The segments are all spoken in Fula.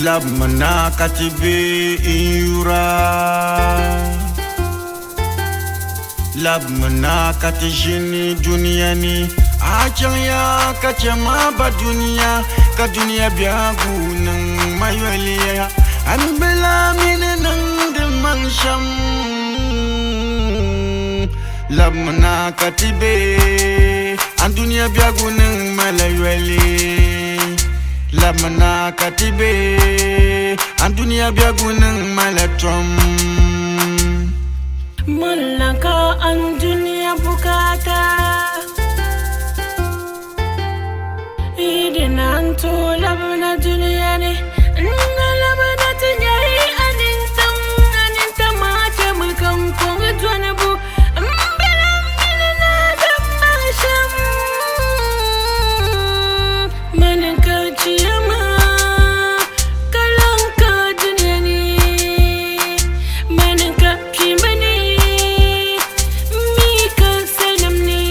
Labmana katibe iura, labmana katijini duniani, achaya kachama ba dunia, ka dunia biagu nang mayoliya, anbela mine nang de mansham. Labmana katibe, an dunia biagu nang malayoli. Labmana katibe, an dunia biagu nang malatrom. Malaka an dunia bukata, idinan to labna dunia ni, na labna tunyai anintam mate mulkam konga tuanabu, ambelam inana damasham. Manaka chiyama, kalanka dunia ni, manaka kimani, mika salamni.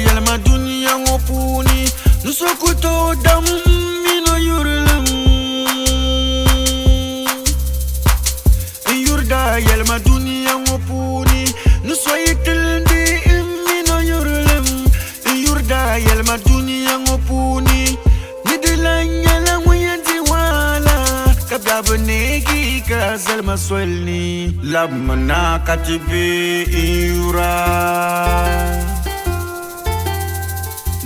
Yalma dunia ngopuni, nusokuto dam mino yurlem. Yurda yalma dunia ngopuni, nusoyitilndi mino yurlem. Yurda yalma dunia ngopuni, nidilanya la muyanti wala, kababnegi kazalma swelni. Labmana katibe iura,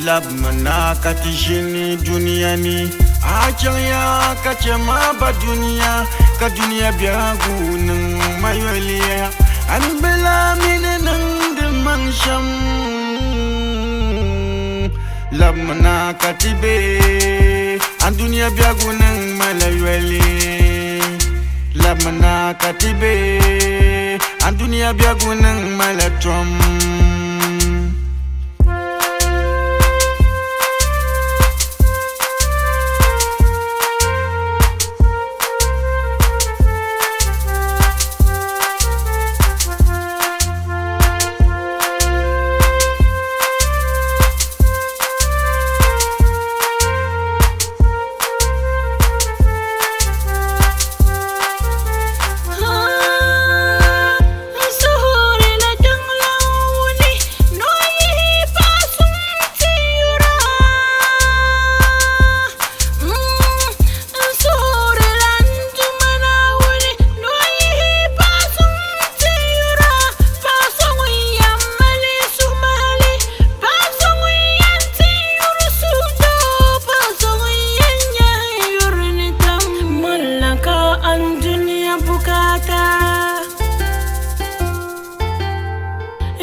labmana katijini duniani, achaya kachama ba dunia, ka dunia biagu nang mayoliya, anbela mine nang de mansham. Labmana katibe, an dunia biagu nang malayoli. Labmana katibe, an dunia biagu nang malatrom.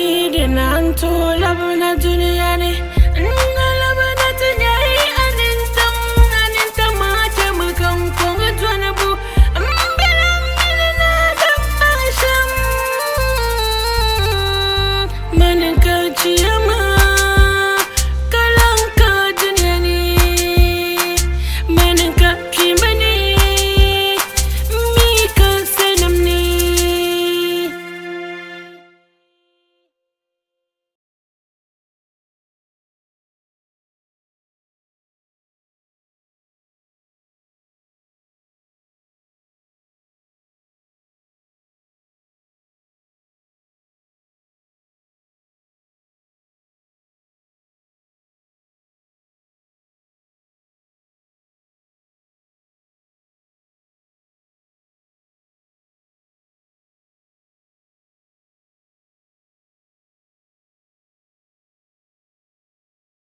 Idinan to labna dunia.